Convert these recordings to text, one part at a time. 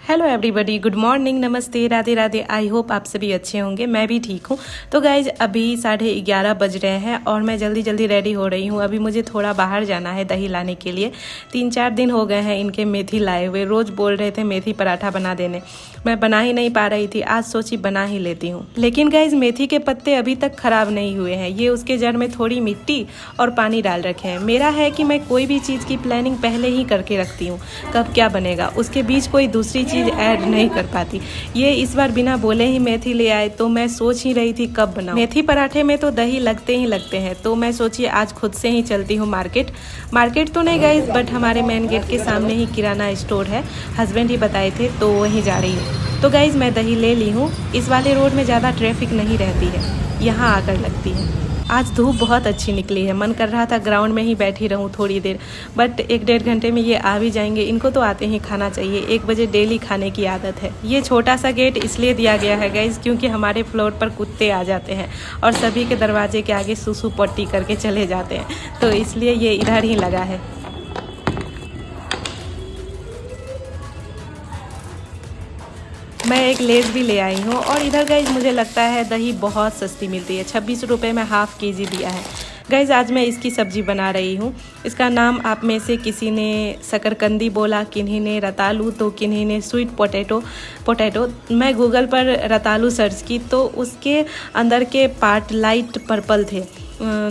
Hello everybody, good morning, नमस्ते, Radhe Radhe. I hope आप सभी अच्छे होंगे। मैं भी ठीक हूँ। तो गाइज अभी 11:30 बज रहे हैं और मैं जल्दी जल्दी रेडी हो रही हूँ। अभी मुझे थोड़ा बाहर जाना है दही लाने के लिए। 3-4 दिन हो गए हैं इनके मेथी लाए हुए। रोज़ बोल रहे थे मेथी पराठा बना देने, मैं बना ही नहीं पा रही थी। आज सोची बना ही लेती हूँ। लेकिन गाइज मेथी के पत्ते अभी तक खराब नहीं हुए हैं। ये उसके जड़ में थोड़ी मिट्टी और पानी डाल रखे हैं। मेरा है कि मैं कोई भी चीज़ की प्लानिंग पहले ही करके रखती हूँ, कब क्या बनेगा। उसके बीच कोई दूसरी चीज़ ऐड नहीं कर पाती। ये इस बार बिना बोले ही मेथी ले आए, तो मैं सोच ही रही थी कब बनाऊं। मेथी पराठे में तो दही लगते ही लगते हैं, तो मैं सोची आज खुद से ही चलती हूँ मार्केट तो नहीं गई, बट हमारे मेन गेट के सामने ही किराना स्टोर है। हस्बैंड ही बताए थे, तो वहीं जा रही हूँ। तो गाइज मैं दही ले ली हूँ। इस वाले रोड में ज़्यादा ट्रैफिक नहीं रहती है, यहाँ आकर लगती है। आज धूप बहुत अच्छी निकली है। मन कर रहा था ग्राउंड में ही बैठी रहूं थोड़ी देर, बट 1-1.5 घंटे में ये आ भी जाएंगे। इनको तो आते ही खाना चाहिए। 1 बजे डेली खाने की आदत है। ये छोटा सा गेट इसलिए दिया गया है गाइज, क्योंकि हमारे फ्लोर पर कुत्ते आ जाते हैं और सभी के दरवाजे के आगे सुसु पट्टी करके चले जाते हैं, तो इसलिए ये इधर ही लगा है। मैं एक लेस भी ले आई हूँ। और इधर गाइज मुझे लगता है दही बहुत सस्ती मिलती है। 26 रुपये में हाफ केजी दिया है। गाइज आज मैं इसकी सब्जी बना रही हूँ। इसका नाम आप में से किसी ने शकरकंदी बोला, किन्हीं ने रतालू, तो किन्हीं ने स्वीट पोटैटो। मैं गूगल पर रतालू सर्च की तो उसके अंदर के पार्ट लाइट पर्पल थे,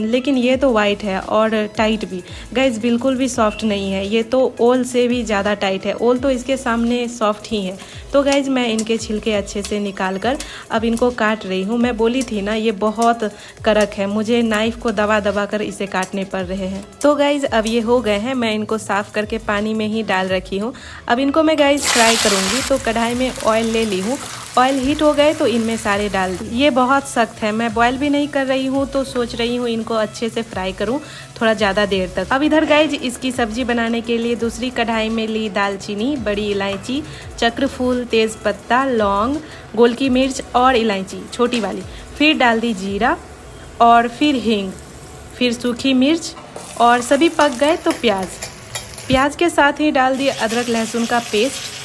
लेकिन ये तो वाइट है और टाइट भी। गाइज बिल्कुल भी सॉफ्ट नहीं है, ये तो ओल से भी ज़्यादा टाइट है। ओल तो इसके सामने सॉफ्ट ही है। तो गाइज मैं इनके छिलके अच्छे से निकाल कर अब इनको काट रही हूँ। मैं बोली थी ना ये बहुत कड़क है, मुझे नाइफ़ को दबा कर इसे काटने पड़ रहे हैं। तो गाइज अब ये हो गए हैं। मैं इनको साफ़ करके पानी में ही डाल रखी हूँ। अब इनको मैं गाइज फ्राई करूँगी। तो कढ़ाई में ऑयल ले ली हूँ। ऑयल हीट हो गए तो इनमें सारे डाल दी। ये बहुत सख्त है, मैं बॉयल भी नहीं कर रही हूँ, तो सोच रही हूँ इनको अच्छे से फ्राई करूँ थोड़ा ज़्यादा देर तक। अब इधर गाइज इसकी सब्जी बनाने के लिए दूसरी कढ़ाई में ली दालचीनी, बड़ी इलायची, चक्रफूल, तेज़पत्ता, लौंग, गोल की मिर्च और इलायची छोटी वाली। फिर डाल दी जीरा और फिर हींग, फिर सूखी मिर्च और सभी पक गए तो प्याज के साथ ही डाल दिया अदरक लहसुन का पेस्ट।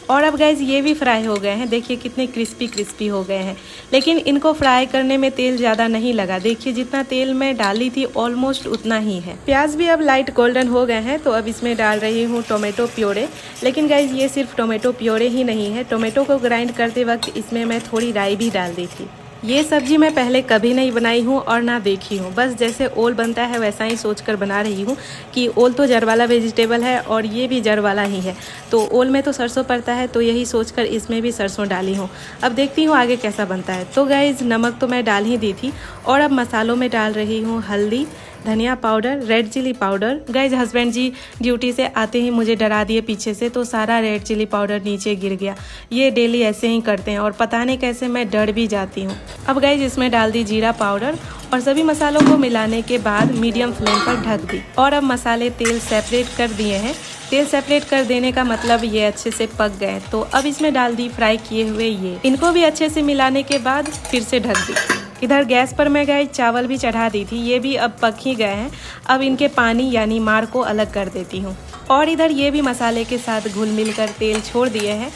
और अब गाइज ये भी फ्राई हो गए हैं। देखिए कितने क्रिस्पी हो गए हैं। लेकिन इनको फ्राई करने में तेल ज़्यादा नहीं लगा। देखिए जितना तेल मैं डाली थी ऑलमोस्ट उतना ही है। प्याज भी अब लाइट गोल्डन हो गए हैं, तो अब इसमें डाल रही हूँ टोमेटो प्योरे। लेकिन गाइज ये सिर्फ टोमेटो प्योरे ही नहीं है, टोमेटो को ग्राइंड करते वक्त इसमें मैं थोड़ी राई भी डाल दी थी। ये सब्जी मैं पहले कभी नहीं बनाई हूँ और ना देखी हूँ। बस जैसे ओल बनता है वैसा ही सोचकर बना रही हूँ कि ओल तो जड़ वाला वेजिटेबल है और ये भी जड़ वाला ही है, तो ओल में तो सरसों पड़ता है, तो यही सोचकर इसमें भी सरसों डाली हूँ। अब देखती हूँ आगे कैसा बनता है। तो गाइज नमक तो मैं डाल ही दी थी। और अब मसालों में डाल रही हूँ हल्दी, धनिया powder, red chilli powder. Guys husband जी ड्यूटी से आते ही मुझे डरा दिए पीछे से, तो सारा रेड चिली पाउडर नीचे गिर गया। ये डेली ऐसे ही करते हैं और पता नहीं कैसे मैं डर भी जाती हूँ। अब गाइज इसमें डाल दी जीरा पाउडर और सभी मसालों को मिलाने के बाद मीडियम फ्लेम पर ढक दी। और अब मसाले तेल सेपरेट कर दिए हैं। तेल सेपरेट कर देने का मतलब ये अच्छे से पक गए। तो अब इसमें डाल दी फ्राई किए हुए ये। इनको भी अच्छे से मिलाने के बाद फिर से ढक दी। इधर गैस पर मैं गाइस चावल भी चढ़ा दी थी, ये भी अब पक ही गए हैं। अब इनके पानी यानी मार को अलग कर देती हूँ। और इधर ये भी मसाले के साथ घुल मिल कर तेल छोड़ दिए हैं।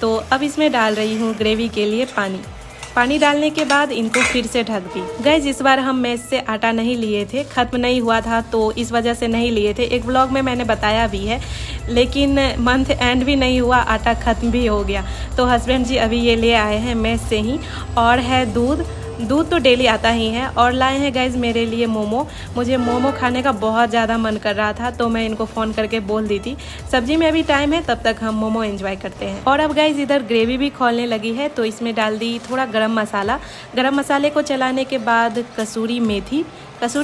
तो अब इसमें डाल रही हूँ ग्रेवी के लिए पानी डालने के बाद इनको फिर से ढक दी। गाइस इस बार हम मेस से आटा नहीं लिए थे, ख़त्म नहीं हुआ था, तो इस वजह से नहीं लिए थे। एक व्लॉग में मैंने बताया भी है, लेकिन मंथ एंड भी नहीं हुआ, आटा ख़त्म भी हो गया। तो हस्बैंड जी अभी ये ले आए हैं मेस से ही। और है दूध तो डेली आता ही है। और लाए हैं गाइज मेरे लिए मोमो। मुझे मोमो खाने का बहुत ज़्यादा मन कर रहा था, तो मैं इनको फ़ोन करके बोल दी थी सब्जी में अभी टाइम है, तब तक हम मोमो एंजॉय करते हैं। और अब गाइज इधर ग्रेवी भी खौलने लगी है, तो इसमें डाल दी थोड़ा गरम मसाले को चलाने के बाद कसूरी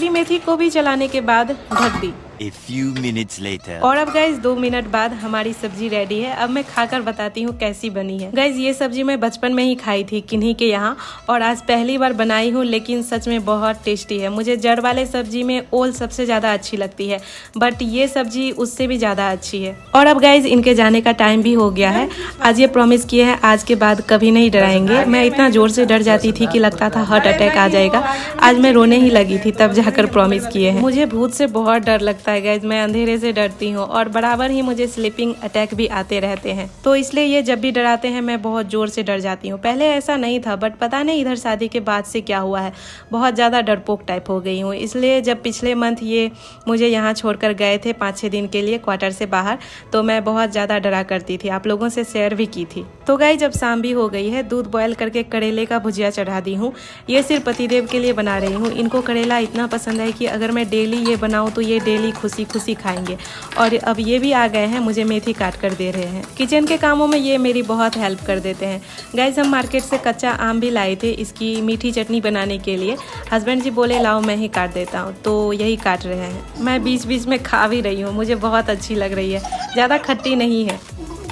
मेथी को भी चलाने के बाद ढक दी। A few minutes later. और अब गाइज 2 मिनट बाद हमारी सब्जी रेडी है। अब मैं खाकर बताती हूँ कैसी बनी है। गाइज ये सब्जी मैं बचपन में ही खाई थी किन्हीं के यहाँ, और आज पहली बार बनाई हूँ, लेकिन सच में बहुत टेस्टी है। मुझे जड़ वाले सब्जी में ओल सबसे ज़्यादा अच्छी लगती है, बट ये सब्जी उससे भी ज़्यादा अच्छी है। और अब गाइज इनके जाने का टाइम भी हो गया है। आज ये प्रॉमिस किए हैं आज के बाद कभी नहीं डराएंगे। मैं इतना ज़ोर से डर जाती थी कि लगता था हार्ट अटैक आ जाएगा। आज मैं रोने ही लगी थी, तब जाकर प्रॉमिस किए हैं। मुझे भूत से बहुत डर लगता सकता है गाइज, मैं अंधेरे से डरती हूँ और बराबर ही मुझे स्लीपिंग अटैक भी आते रहते हैं। तो इसलिए ये जब भी डराते हैं मैं बहुत जोर से डर जाती हूँ। पहले ऐसा नहीं था, बट पता नहीं इधर शादी के बाद से क्या हुआ है, बहुत ज़्यादा डरपोक टाइप हो गई हूँ। इसलिए जब पिछले मंथ ये मुझे यहाँ छोड़कर गए थे 5-6 दिन के लिए क्वार्टर से बाहर, तो मैं बहुत ज़्यादा डरा करती थी, आप लोगों से शेयर भी की थी। तो गाइज जब शाम भी हो गई है, दूध बॉयल करके करेले का भुजिया चढ़ा दी हूँ। ये सिर्फ पतिदेव के लिए बना रही हूँ। इनको करेला इतना पसंद है कि अगर मैं डेली ये बनाऊँ तो ये डेली खुशी खुशी खाएंगे। और अब ये भी आ गए हैं, मुझे मेथी काट कर दे रहे हैं। किचन के कामों में ये मेरी बहुत हेल्प कर देते हैं। गाइज हम मार्केट से कच्चा आम भी लाए थे इसकी मीठी चटनी बनाने के लिए। हस्बैंड जी बोले लाओ मैं ही काट देता हूँ, तो यही काट रहे हैं। मैं बीच बीच में खा भी रही हूँ, मुझे बहुत अच्छी लग रही है, ज़्यादा खट्टी नहीं है।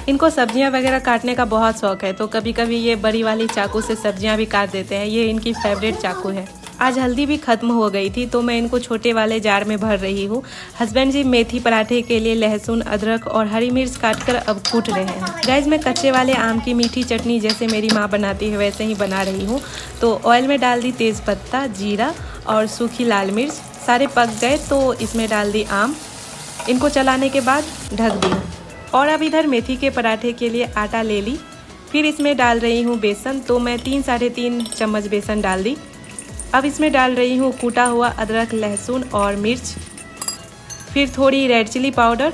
इनको सब्जियां वगैरह काटने का बहुत शौक है, तो कभी कभी ये बड़ी वाली चाकू से सब्जियां भी काट देते हैं। ये इनकी फेवरेट चाकू है। आज हल्दी भी खत्म हो गई थी, तो मैं इनको छोटे वाले जार में भर रही हूँ। हस्बैंड जी मेथी पराठे के लिए लहसुन, अदरक और हरी मिर्च काटकर अब कूट रहे हैं। गाइज मैं कच्चे वाले आम की मीठी चटनी जैसे मेरी माँ बनाती है वैसे ही बना रही हूँ। तो ऑयल में डाल दी तेज़ पत्ता, जीरा और सूखी लाल मिर्च। सारे पक गए तो इसमें डाल दी आम। इनको चलाने के बाद ढक दी। और अब इधर मेथी के पराठे के लिए आटा ले ली। फिर इसमें डाल रही हूँ बेसन, तो मैं 3-3.5 चम्मच बेसन डाल दी। अब इसमें डाल रही हूँ कूटा हुआ अदरक, लहसुन और मिर्च। फिर थोड़ी रेड चिली पाउडर,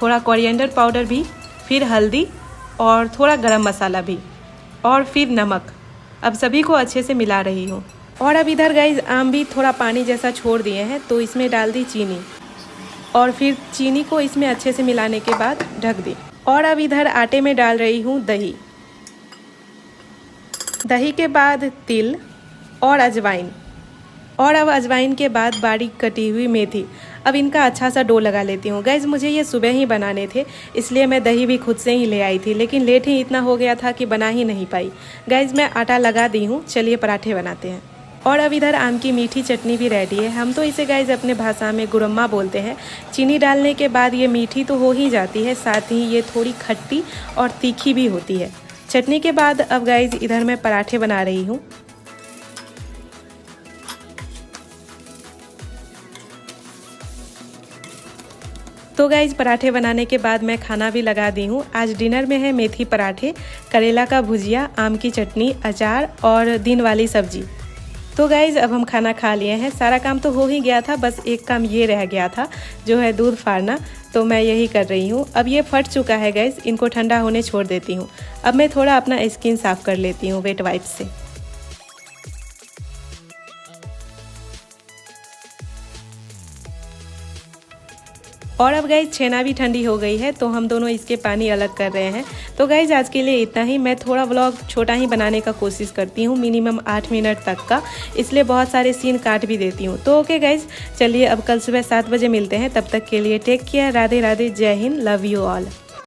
थोड़ा कोरिएंडर पाउडर भी, फिर हल्दी और थोड़ा गरम मसाला भी, और फिर नमक। अब सभी को अच्छे से मिला रही हूँ। और अब इधर गाइज आम भी थोड़ा पानी जैसा छोड़ दिए हैं, तो इसमें डाल दी चीनी और फिर चीनी को इसमें अच्छे से मिलाने के बाद ढक दी। और अब इधर आटे में डाल रही हूँ दही। दही के बाद तिल और अजवाइन, और अब अजवाइन के बाद बारीक कटी हुई मेथी। अब इनका अच्छा सा डो लगा लेती हूँ। गाइज मुझे ये सुबह ही बनाने थे, इसलिए मैं दही भी खुद से ही ले आई थी, लेकिन लेट ही इतना हो गया था कि बना ही नहीं पाई। गाइज मैं आटा लगा दी हूँ, चलिए पराठे बनाते हैं। और अब इधर आम की मीठी चटनी भी रेडी है। हम तो इसे गाइज अपने भाषा में गुरम्मा बोलते हैं। चीनी डालने के बाद ये मीठी तो हो ही जाती है, साथ ही ये थोड़ी खट्टी और तीखी भी होती है। चटनी के बाद अब गाइज इधर मैं पराठे बना रही हूँ। तो गाइज पराठे बनाने के बाद मैं खाना भी लगा दी हूँ। आज डिनर में है मेथी पराठे, करेला का भुजिया, आम की चटनी, अचार और दिन वाली सब्जी। तो गाइज अब हम खाना खा लिए हैं। सारा काम तो हो ही गया था, बस एक काम ये रह गया था जो है दूध फाड़ना, तो मैं यही कर रही हूँ। अब ये फट चुका है गाइज, इनको ठंडा होने छोड़ देती हूँ। अब मैं थोड़ा अपना स्किन साफ़ कर लेती हूँ वेट वाइप से। और अब गाइज छेना भी ठंडी हो गई है, तो हम दोनों इसके पानी अलग कर रहे हैं। तो गाइज आज के लिए इतना ही। मैं थोड़ा व्लॉग छोटा ही बनाने का कोशिश करती हूँ, मिनिमम 8 मिनट तक का, इसलिए बहुत सारे सीन काट भी देती हूँ। तो ओके गाइज, चलिए अब कल सुबह 7 बजे मिलते हैं। तब तक के लिए टेक केयर, राधे राधे, जय हिंद, लव यू ऑल।